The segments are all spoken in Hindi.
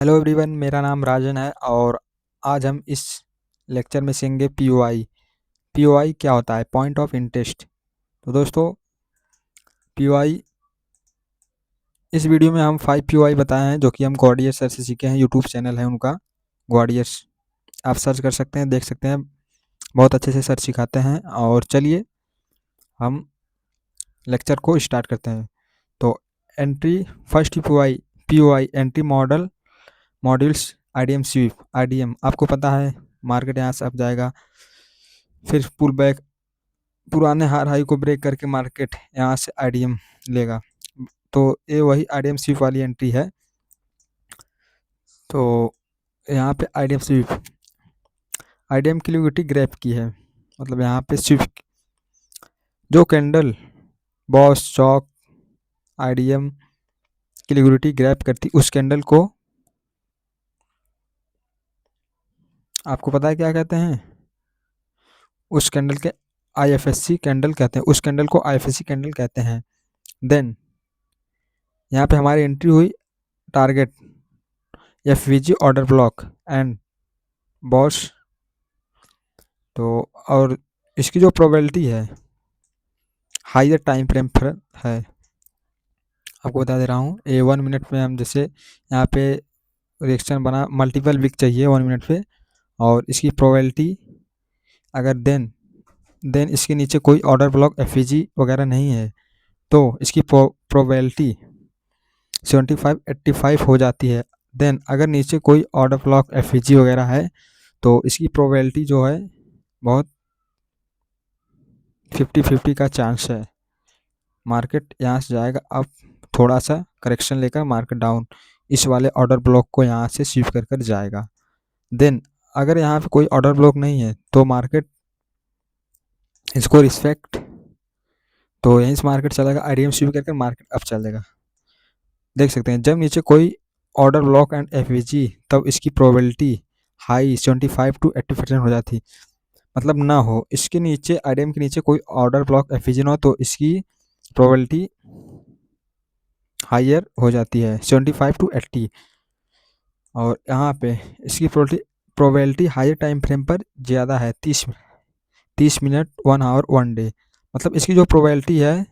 हेलो एवरीवन, मेरा नाम राजन है और आज हम इस लेक्चर में सीखेंगे पीओआई। पीओआई क्या होता है? Point of interest. तो दोस्तों, पीओआई इस वीडियो में हम 5 पीओआई बताए हैं जो कि हम गॉडियर सर से सीखे हैं। यूट्यूब चैनल है उनका, गॉडियर्स। आप सर्च कर सकते हैं, देख सकते हैं, बहुत अच्छे से सर सिखाते हैं। और चलिए हम लेक्चर को स्टार्ट करते हैं। तो entry first POI, POI entry model modules IDM sweep. IDM आपको पता है, मार्केट यहाँ से अप जाएगा, फिर पुल बैक, पुराने हार हाई को ब्रेक करके मार्केट यहाँ से आईडीएम लेगा। तो ये वही आईडीएम स्वीप वाली एंट्री है। तो यहाँ पे आईडीएम स्वीप, आईडीएम की लिक्विडिटी ग्रैप की है, मतलब यहाँ पे स्वीप जो कैंडल बॉस चौक आईडीएम की लिक्विडिटी ग्रैप करती, उस कैंडल को आपको पता है क्या कहते हैं? उस कैंडल के आईएफएससी कैंडल कहते हैं, उस कैंडल को आईएफएससी कैंडल कहते हैं। देन यहाँ पे हमारी एंट्री हुई target FVG order block and boss. तो और इसकी जो प्रोबेबिलिटी है हाइयर टाइम फ्रेम पर है। आपको बता दे रहा हूँ, ये 1 मिनट में हम जैसे यहाँ पे रिएक्शन बना, मल्टीपल वीक चाहिए 1 मिनट पे, और इसकी प्रोबेबिलिटी अगर देन इसके नीचे कोई ऑर्डर ब्लॉक एफईजी वगैरह नहीं है तो इसकी प्रोबेबिलिटी 75-85 हो जाती है। देन अगर नीचे कोई ऑर्डर ब्लॉक एफईजी वगैरह है तो इसकी प्रोबेबिलिटी जो है बहुत 50-50 का चांस है। मार्केट यहाँ से जाएगा अब, थोड़ा सा करेक्शन लेकर मार्केट डाउन इस वाले ऑर्डर ब्लॉक को यहाँ से स्वीप कर कर जाएगा। देन अगर यहाँ पे कोई ऑर्डर ब्लॉक नहीं है तो मार्केट इसको रिस्पेक्ट, तो यहीं से मार्केट चलेगा, आईडीएम स्वीप कर कर मार्केट अब चलेगा। देख सकते हैं जब नीचे कोई ऑर्डर ब्लॉक एंड एफवीजी, तब इसकी प्रोबेबिलिटी हाई 75-80% हो जाती, मतलब ना हो इसके नीचे, आईडीएम के नीचे कोई ऑर्डर ब्लॉक एफवीजी ना हो तो इसकी प्रोबेबिलिटी हायर हो जाती है 75-80। और यहाँ पे इसकी प्रोबेबिलिटी हायर टाइम फ्रेम पर ज़्यादा है, 30 मिनट 1 आवर 1 डे, मतलब इसकी जो प्रोबेबिलिटी है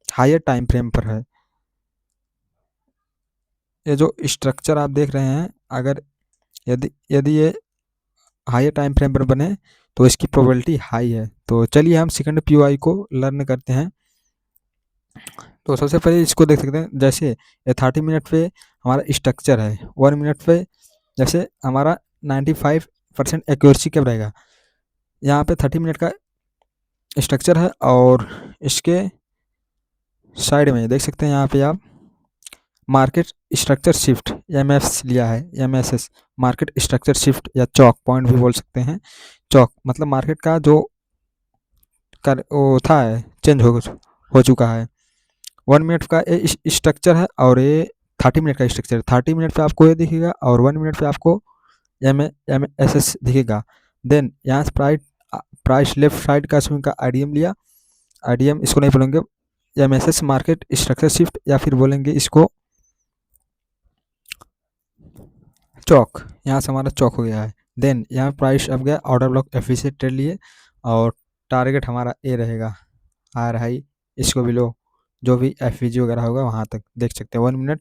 हायर टाइम फ्रेम पर है। ये जो स्ट्रक्चर आप देख रहे हैं, अगर यदि यदि ये हायर टाइम फ्रेम पर बने तो इसकी प्रोबेबिलिटी हाई है। तो चलिए हम सेकंड पीओआई को लर्न करते हैं। तो सबसे पहले इसको देख सकते हैं, जैसे ये 30 मिनट पे हमारा स्ट्रक्चर है, 1 मिनट पे जैसे हमारा 95% एक्यूरेसी कब रहेगा। यहाँ पे 30 मिनट का स्ट्रक्चर है और इसके साइड में देख सकते हैं, यहाँ पे आप मार्केट स्ट्रक्चर शिफ्ट एमएस लिया है, एमएसएस मार्केट स्ट्रक्चर शिफ्ट या चौक पॉइंट भी बोल सकते हैं। चौक मतलब मार्केट का जो कर वो था है, चेंज हो चुका है। 1 मिनट का ये स्ट्रक्चर है और ये 30 मिनट का स्ट्रक्चर है। 30 मिनट पे आपको ये दिखेगा और 1 मिनट पे आपको एम एस एस दिखेगा। देन यहाँ से प्राइस लेफ्ट साइड का स्विंग का आईडीएम लिया, आईडीएम इसको नहीं बोलेंगे, M S S market structure shift, या फिर बोलेंगे इसको चौक। यहाँ से हमारा चौक हो गया है। देन यहाँ प्राइस अब गया ऑर्डर ब्लॉक एफ से ट्रेड लिए और टारगेट हमारा ए रहेगा, आर हाई इसको बिलो जो भी एफ वगैरह होगा वहाँ तक देख सकते हैं 1 मिनट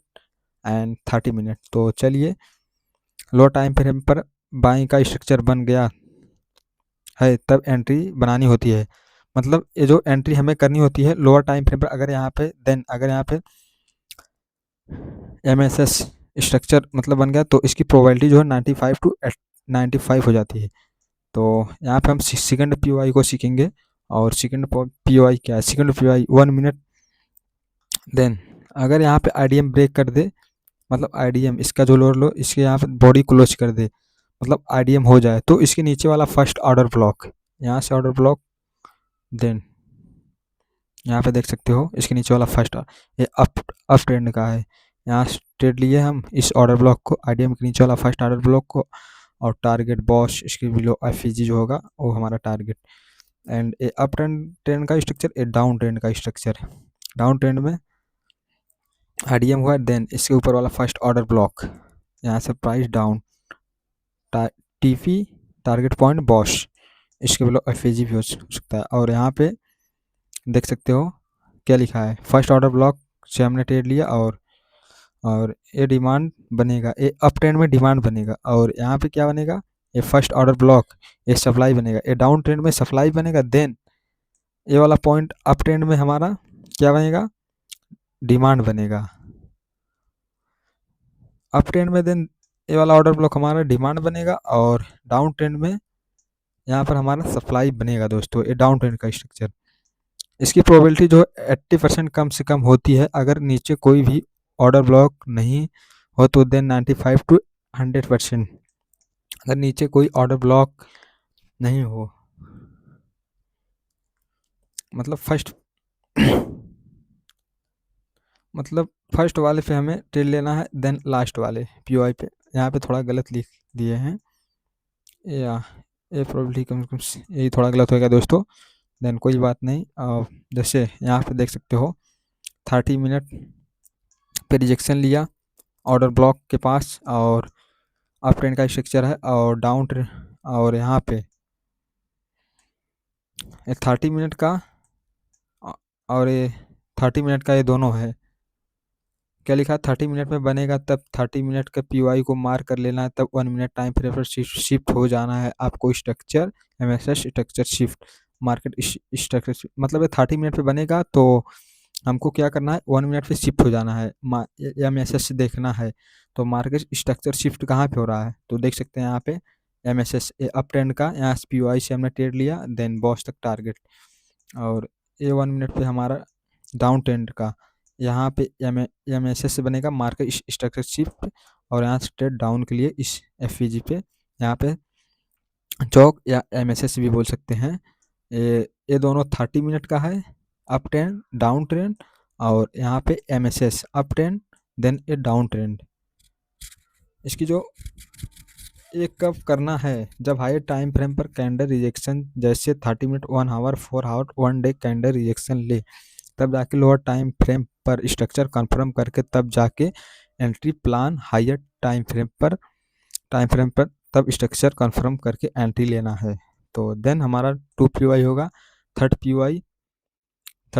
एंड 30 मिनट। तो चलिए लो टाइम फ्रेम पर बाइंग का स्ट्रक्चर बन गया है, तब एंट्री बनानी होती है। मतलब ये जो एंट्री हमें करनी होती है लोअर टाइम फ्रेम पर, अगर यहाँ पे देन अगर यहाँ पे एम एस एस स्ट्रक्चर मतलब बन गया तो इसकी प्रोबेबिलिटी जो है 95-95 हो जाती है। तो यहाँ पे हम सेकंड पीओआई को सीखेंगे। और सेकंड पीओआई क्या है? Second POI 1 minute. देन अगर यहाँ पे आईडीएम ब्रेक कर दे, मतलब आईडीएम इसका जो लोअर लो इसके यहाँ पे बॉडी क्लोज कर दे, मतलब आईडीएम हो जाए, तो इसके नीचे वाला फर्स्ट ऑर्डर ब्लॉक, यहाँ से ऑर्डर ब्लॉक, देन यहाँ पे देख सकते हो इसके नीचे वाला फर्स्ट, ये अप ट्रेंड का है। यहाँ से ट्रेड लिए हम इस ऑर्डर ब्लॉक को, आईडीएम के नीचे वाला फर्स्ट ऑर्डर ब्लॉक को, और टारगेट बॉस इसके बिलो एफईजी जो होगा वो हमारा target. And A up trend का स्ट्रक्चर, ए डाउन ट्रेंड का स्ट्रक्चर। डाउन ट्रेंड में आईडीएम हुआ, देन इसके ऊपर वाला फर्स्ट ऑर्डर ब्लॉक यहाँ से price down, TP target point Bosch, इसके बिलो एफएजी भी हो सकता है। और यहाँ पे देख सकते हो क्या लिखा है, फर्स्ट ऑर्डर ब्लॉक से हमने ट्रेड लिया और ये डिमांड बनेगा, ये अप ट्रेंड में डिमांड बनेगा, और यहाँ पे क्या बनेगा, ये फर्स्ट ऑर्डर ब्लॉक, ये सप्लाई बनेगा, ये डाउन ट्रेंड में सप्लाई बनेगा, देन ये वाला पॉइंट अप ट्रेंड में हमारा क्या बनेगा, डिमांड बनेगा अप ट्रेंड में, देन ये वाला ऑर्डर ब्लॉक हमारा डिमांड बनेगा, और डाउन ट्रेंड में यहाँ पर हमारा सप्लाई बनेगा दोस्तों, ये डाउन ट्रेंड का स्ट्रक्चर। इसकी प्रोबेबिलिटी जो 80% कम से कम होती है, अगर नीचे कोई भी ऑर्डर ब्लॉक नहीं हो तो देन 95 टू 100%, अगर नीचे कोई ऑर्डर ब्लॉक नहीं हो, मतलब फर्स्ट वाले पे हमें ट्रेड लेना है, देन लास्ट वाले पीओआई पे, यहाँ पे थोड़ा गलत लिख दिए हैं, या ये प्रोबेबिलिटी कम से कम यही थोड़ा गलत होगा दोस्तों, देन कोई बात नहीं। जैसे यहाँ पे देख सकते हो 30 मिनट पे रिजेक्शन लिया ऑर्डर ब्लॉक के पास, और अप ट्रेंड का स्ट्रक्चर है, और डाउन ट्रेंड, और यहाँ पे 30 मिनट का और ये 30 मिनट का, ये दोनों है, क्या लिखा है 30 मिनट में बनेगा, तब 30 मिनट का पीओआई को मार्क कर लेना है, तब 1 मिनट टाइम फ्रेम पर शिफ्ट हो जाना है आपको, structure MSS structure shift market structure, मतलब ये 30 मिनट पे बनेगा तो हमको क्या करना है, 1 मिनट पे शिफ्ट हो जाना है, एमएसएस से देखना है, तो मार्केट स्ट्रक्चर शिफ्ट कहाँ पे हो रहा है, तो देख सकते हैं यहाँ पे एमएसएस अप ट्रेंड का, यहाँ पीओआई से हमने ट्रेड लिया, देन बॉस तक टारगेट, और ये 1 मिनट पे हमारा डाउन ट्रेंड का, यहाँ पे एम एस एस से बनेगा मार्केट स्ट्रक्चर शिफ्ट, और यहाँ से ट्रेड डाउन के लिए इस एफ पे, यहाँ पे चौक या एम एस एस भी बोल सकते हैं, ये दोनों 30 मिनट का है, अप ट्रेंड डाउन ट्रेंड, और यहाँ पे M S S up trend, then ये डाउन ट्रेंड। इसकी जो एक कब करना है, जब हायर टाइम फ्रेम पर कैंडल रिजेक्शन, जैसे 30 minute 1 hour 4 hour 1 day candle rejection ले, तब जाके लोअर टाइम फ्रेम पर स्ट्रक्चर कंफर्म करके तब जाके entry plan, higher time frame पर तब स्ट्रक्चर कंफर्म करके एंट्री लेना है, तो देन हमारा 2 पीओआई होगा। थर्ड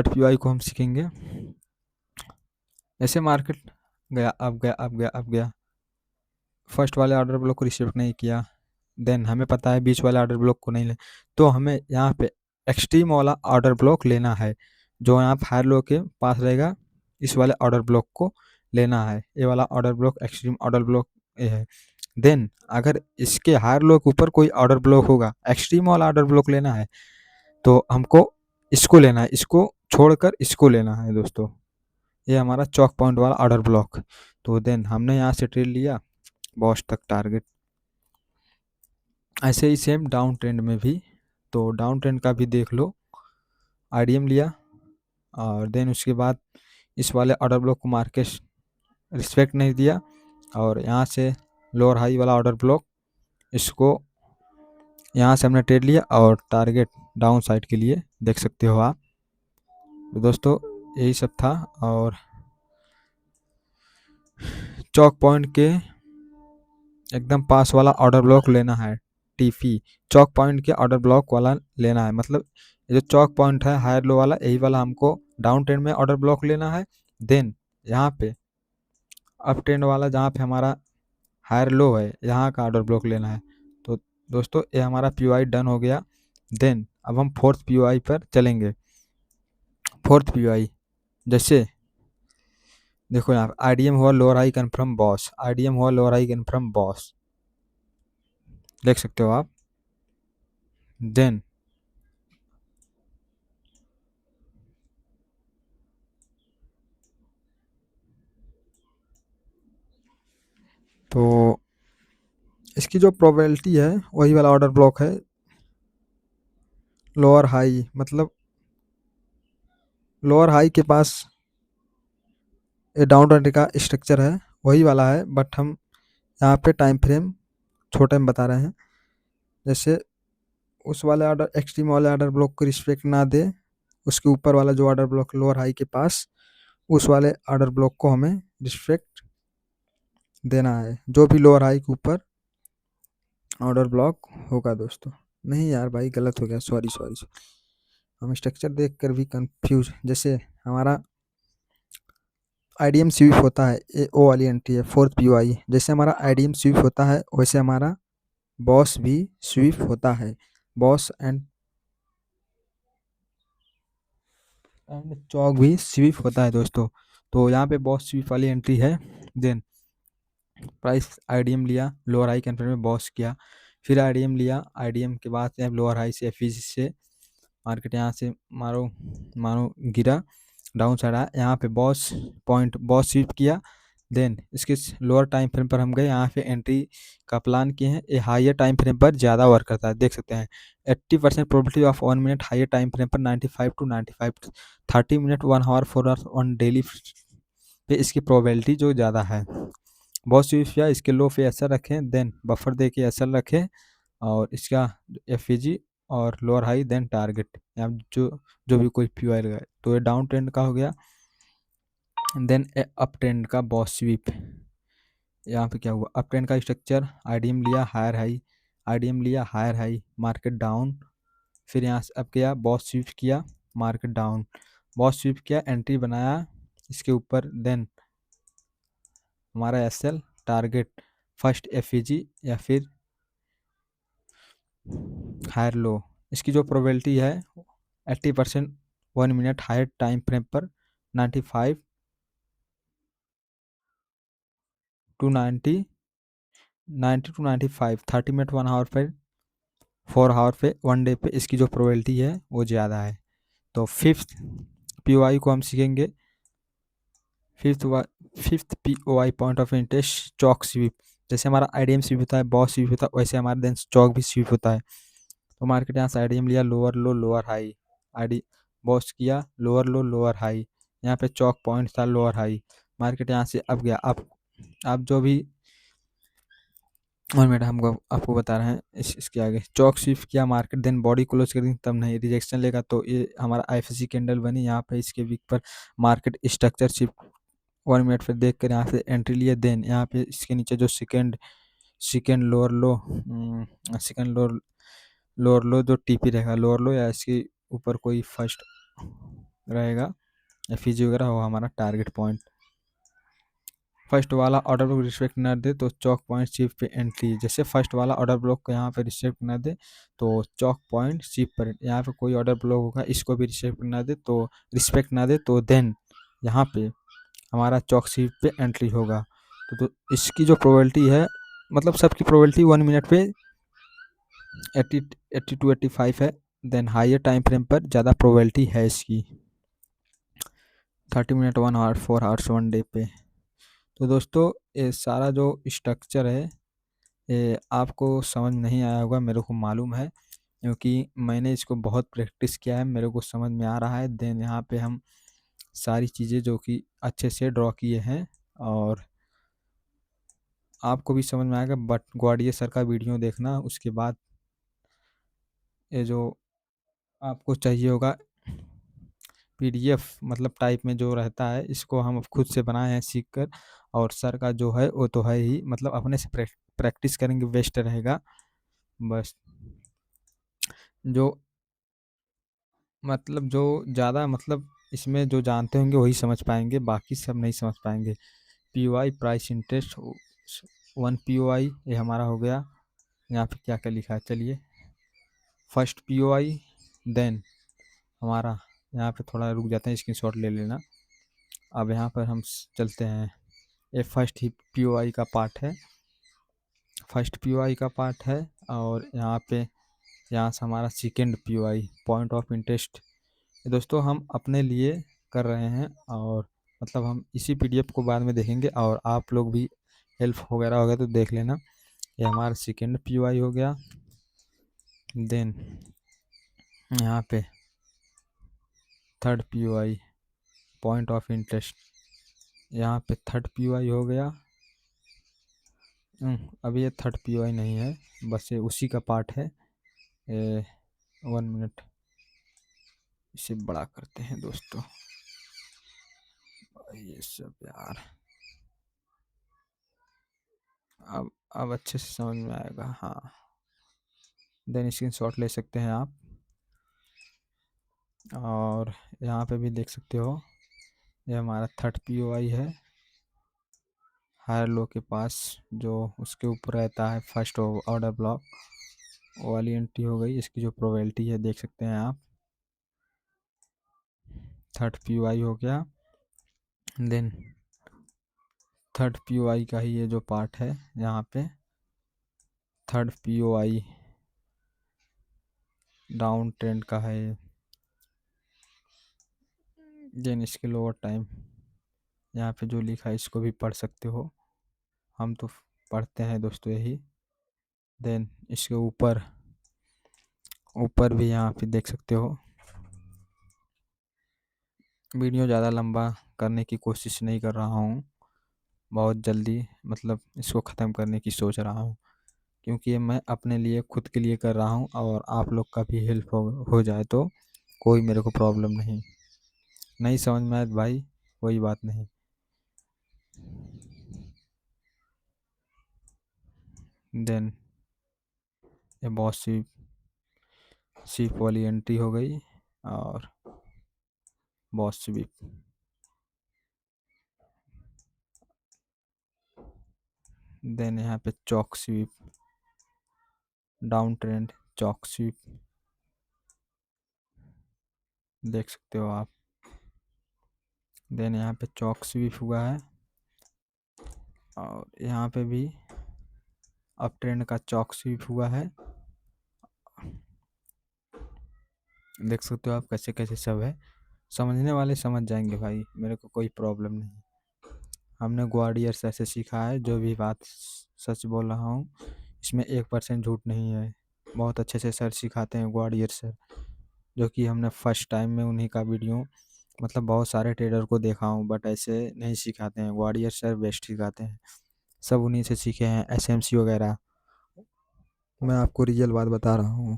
पीओआई को हम सीखेंगे, ऐसे मार्केट गया अब गया अब गया अब गया, फर्स्ट वाले ऑर्डर ब्लॉक को रिसीव नहीं किया, देन हमें पता है बीच वाले ऑर्डर ब्लॉक को नहीं ले, तो हमें यहाँ पे एक्सट्रीम वाला ऑर्डर ब्लॉक लेना है, जो यहाँ हायर लो के पास रहेगा, इस वाले ऑर्डर ब्लॉक को लेना है, ये वाला order block extreme order block ये है। देन अगर इसके हायर लो के ऊपर कोई ऑर्डर ब्लॉक होगा, एक्सट्रीम वाला ऑर्डर ब्लॉक लेना है, तो हमको इसको लेना है, इसको छोड़कर इसको लेना है दोस्तों, ये हमारा चौक पॉइंट वाला ऑर्डर ब्लॉक, तो देन हमने यहाँ से ट्रेड लिया बॉस तक टारगेट। ऐसे ही सेम डाउन ट्रेंड में भी, तो डाउन ट्रेंड का भी देख लो, आईडीएम लिया, और देन उसके बाद इस वाले ऑर्डर ब्लॉक को मार्केट रिस्पेक्ट नहीं दिया, और यहाँ से लोअर हाई वाला ऑर्डर ब्लॉक, इसको यहाँ से हमने ट्रेड लिया, और टारगेट डाउन साइड के लिए देख सकते हो आप। तो दोस्तों यही सब था, और चौक पॉइंट के एकदम पास वाला ऑर्डर ब्लॉक लेना है, टीपी चौक पॉइंट के ऑर्डर ब्लॉक वाला लेना है, मतलब ये जो चौक पॉइंट है हायर लो वाला, यही वाला हमको डाउन ट्रेंड में ऑर्डर ब्लॉक लेना है, देन यहाँ पे अप ट्रेंड वाला जहाँ पे हमारा हायर लो है, यहाँ का ऑर्डर ब्लॉक लेना है। तो दोस्तों ये हमारा पीओआई डन हो गया, देन अब हम फोर्थ पीओआई पर चलेंगे। फोर्थ पीओआई जैसे देखो यहाँ आईडीएम हुआ lower high confirm boss, IDM हुआ लोअर हाई कन्फर्म बॉस, देख सकते हो आप, देन तो इसकी जो प्रोबेबिलिटी है वही वाला ऑर्डर ब्लॉक है, लोअर हाई, मतलब लोअर हाई के पास ये डाउन ट्रेंड का स्ट्रक्चर है, वही वाला है, बट हम यहाँ पे टाइम फ्रेम छोटे में बता रहे हैं, जैसे उस वाले ऑर्डर एक्सट्रीम वाले ऑर्डर ब्लॉक को रिस्पेक्ट ना दे, उसके ऊपर वाला जो ऑर्डर ब्लॉक लोअर हाई के पास, उस वाले ऑर्डर ब्लॉक को हमें रिस्पेक्ट देना है, जो भी लोअर हाई के ऊपर ऑर्डर ब्लॉक होगा दोस्तों। नहीं यार भाई गलत हो गया, सॉरी सॉरी। हम स्ट्रक्चर देख कर भी कंफ्यूज, जैसे हमारा आईडीएम स्वीप होता है, ये ओ वाली एंट्री है फोर्थ पीओआई, जैसे हमारा आईडीएम स्वीप होता है वैसे हमारा बॉस भी स्वीप होता है, बॉस एंड चौक भी स्वीप होता है दोस्तों। तो यहाँ पे बॉस स्वीप वाली एंट्री है। देन प्राइस आईडीएम लिया, लोअर हाई कैंपेन में बॉस किया, फिर आईडीएम लिया, आईडीएम के बाद से लोअर हाई से एफईसी से मार्केट यहाँ से मारो मारो गिरा, डाउन साइड आया, यहाँ पे बॉस पॉइंट बॉस स्वीप किया। देन इसके लोअर टाइम फ्रेम पर हम गए, यहाँ पे एंट्री का प्लान किए हैं। ये हायर टाइम फ्रेम पर ज़्यादा वर्क करता है, देख सकते हैं 80% probability of 1 minute higher time frame पर 95 to 95 30 minute 1 hour 4 hours on daily पे इसकी प्रोबेबिलिटी जो ज़्यादा है। बहुत सी या इसके लो पे असर रखें, देन बफर दे के असर रखें, और इसका एफ और लोअर हाई देन टारगेट या जो जो भी कोई पी लगाए। तो ये डाउन ट्रेंड का हो गया। देन अप ट्रेंड का बॉस स्वीप, यहाँ पे क्या हुआ, अप ट्रेंड का स्ट्रक्चर, आईडीएम लिया हायर हाई, आईडीएम लिया हायर हाई, मार्केट डाउन, फिर यहाँ से अब किया बॉस स्वीप किया, मार्केट डाउन, बॉस स्वीप किया, एंट्री बनाया इसके ऊपर, देन हमारा एसएल टारगेट फर्स्ट एफईजी या फिर हायर लो। इसकी जो प्रोबेबिलिटी है 80% 1 मिनट हायर टाइम फ्रेम पर 95 टू 90 टू 95 30 मिनट 1 आवर पे 4 आवर पे 1 डे पे इसकी जो प्रोबेबिलिटी है वो ज़्यादा है। तो फिफ्थ पीओआई को हम सीखेंगे। Fifth fifth POI point of interest चौक स्वीप, जैसे हमारा आईडीएम स्वीप होता है, बॉस स्वीप होता है, वैसे हमारा देन चौक भी स्वीप होता है। तो मार्केट यहाँ से आईडीएम लिया लोअर लो लोअर हाई, आईडी बॉस किया लोअर लो लोअर हाई, यहाँ पे चौक पॉइंट था लोअर हाई, मार्केट यहाँ से अब गया अप। आप जो भी 1 मिनट हमको आपको बता रहे हैं, इसके आगे चौक स्विफ्ट किया मार्केट, देन बॉडी क्लोज कर दी, तब नहीं रिजेक्शन लेगा तो ये हमारा आईएफएससी कैंडल बनी, यहाँ पे इसके वीक पर मार्केट स्ट्रक्चर शिफ्ट 1 मिनट फिर देख कर यहाँ से एंट्री लिए। देन यहाँ पे इसके नीचे जो सेकेंड लोअर लो सेकेंड लोअर लो जो टीपी रहेगा लोअर लो, या इसके ऊपर कोई फर्स्ट रहेगा एफईजी वगैरह, हो हमारा टारगेट पॉइंट। फर्स्ट वाला ऑर्डर ब्लॉक रिस्पेक्ट न दे तो चौक पॉइंट शिप पे एंट्री, जैसे फर्स्ट वाला ऑर्डर ब्लॉक को यहाँ पे रिस्पेक्ट न दे तो चौक पॉइंट शिप पर यहाँ पे कोई ऑर्डर ब्लॉक होगा, इसको भी रिस्पेक्ट ना दे तो देन यहाँ पे हमारा चौक शिप पे एंट्री होगा। तो इसकी जो प्रोबेबिलिटी है, मतलब सबकी प्रोबेबिलिटी 1 मिनट पे 80 टू 85 है, देन हाइयर टाइम फ्रेम पर ज़्यादा प्रोबेबिलिटी है इसकी 30 मिनट 1 आवर 4 आवर्स 1 डे पे। तो दोस्तों ये सारा जो स्ट्रक्चर है ये आपको समझ नहीं आया होगा, मेरे को मालूम है, क्योंकि मैंने इसको बहुत प्रैक्टिस किया है, मेरे को समझ में आ रहा है। देन यहाँ पे हम सारी चीज़ें जो कि अच्छे से ड्रॉ किए हैं, और आपको भी समझ में आएगा, बट ग्वाडियर सर का वीडियो देखना, उसके बाद ये जो आपको चाहिए होगा पीडीएफ मतलब टाइप में जो रहता है, इसको हम खुद से बनाए हैं सीख कर, और सर का जो है वो तो है ही, मतलब अपने से प्रैक्टिस करेंगे बेस्ट रहेगा। बस जो मतलब जो ज़्यादा मतलब इसमें जो जानते होंगे वही समझ पाएंगे, बाकी सब नहीं समझ पाएंगे। पीओआई प्राइस इंटरेस्ट 1 पीओआई ये हमारा हो गया। यहाँ पे क्या क्या लिखा है चलिए, फर्स्ट पीओआई, देन हमारा यहाँ पे थोड़ा रुक जाते हैं, स्क्रीनशॉट ले लेना। अब यहाँ पर हम चलते हैं, ये फर्स्ट ही पीओआई का पार्ट है, फर्स्ट पीओआई का पार्ट है, और यहाँ पे यहाँ से हमारा second POI point of interest. दोस्तों हम अपने लिए कर रहे हैं, और मतलब हम इसी पीडीएफ को बाद में देखेंगे, और आप लोग भी हेल्प वगैरह होगा तो देख लेना। ये हमारा सेकेंड पीओआई हो गया। देन यहाँ पे third POI point of interest, यहाँ पे थर्ड पीओआई हो गया। अभी ये थर्ड पीओआई नहीं है, बस ये उसी का पार्ट है। 1 मिनट इसे बड़ा करते हैं दोस्तों, ये सब यार अब अच्छे से समझ में आएगा। हाँ, देन स्क्रीनशॉट ले सकते हैं आप। और यहाँ पे भी देख सकते हो, ये हमारा थर्ड पीओआई है। हायर लो के पास जो उसके ऊपर रहता है फर्स्ट ऑर्डर ब्लॉक, वो वाली एंट्री हो गई। इसकी जो प्रोबेबिलिटी है देख सकते हैं आप, थर्ड पीओआई हो गया। देन थर्ड पीओआई का ही ये जो पार्ट है यहाँ पे, थर्ड पीओआई डाउन ट्रेंड का है। देन इसके लोअर टाइम यहाँ पे जो लिखा है इसको भी पढ़ सकते हो, हम तो पढ़ते हैं दोस्तों यही। देन इसके ऊपर ऊपर भी यहाँ पे देख सकते हो। वीडियो ज़्यादा लंबा करने की कोशिश नहीं कर रहा हूँ, बहुत जल्दी मतलब इसको ख़त्म करने की सोच रहा हूँ, क्योंकि ये मैं अपने लिए खुद के लिए कर रहा हूँ, और आप लोग का भी हेल्प हो जाए तो कोई मेरे को प्रॉब्लम नहीं। नहीं समझ में आए भाई, कोई बात नहीं। देन ये बहुत सी सीप वाली एंट्री हो गई, और बहुत सी देन यहाँ पे चौक स्वीप, डाउन ट्रेंड चौक स्वीप देख सकते हो आप। देन यहाँ पे चौक स्वीप हुआ है, और यहाँ पे भी अप ट्रेंड का चौक स्वीप हुआ है। देख सकते हो आप कैसे कैसे सब है, समझने वाले समझ जाएंगे भाई, मेरे को कोई प्रॉब्लम नहीं। हमने ग्वाडियर से ऐसे सीखा है, जो भी बात सच बोल रहा हूँ, इसमें 1% झूठ नहीं है। बहुत अच्छे से सर सिखाते हैं ग्वाडियर सर, जो कि हमने फर्स्ट टाइम में उन्हीं का वीडियो, मतलब बहुत सारे ट्रेडर को देखा हूँ बट ऐसे नहीं सिखाते हैं, ग्वाडियर सर बेस्ट सिखाते हैं। सब उन्हीं से सीखे हैं, एसएमसी वगैरह। मैं आपको रियल बात बता रहा हूँ,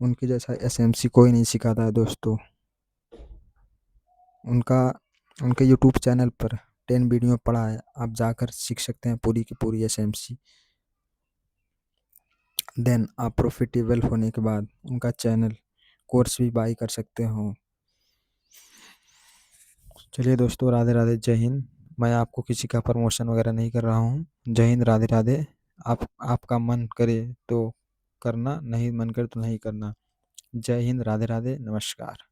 उनके जैसा एसएमसी कोई नहीं सिखाता है दोस्तों। उनका उनके यूट्यूब चैनल पर 10 वीडियो पड़ा है, आप जाकर सीख सकते हैं पूरी की पूरी एसएमसी। देन आप प्रॉफिटेबल होने के बाद उनका चैनल कोर्स भी बाई कर सकते हो। चलिए दोस्तों, राधे राधे, जय हिंद। मैं आपको किसी का प्रमोशन वगैरह नहीं कर रहा हूँ। जय हिंद, राधे राधे। आपका मन करे तो करना, नहीं मन करे तो नहीं करना। जय हिंद, राधे राधे, नमस्कार।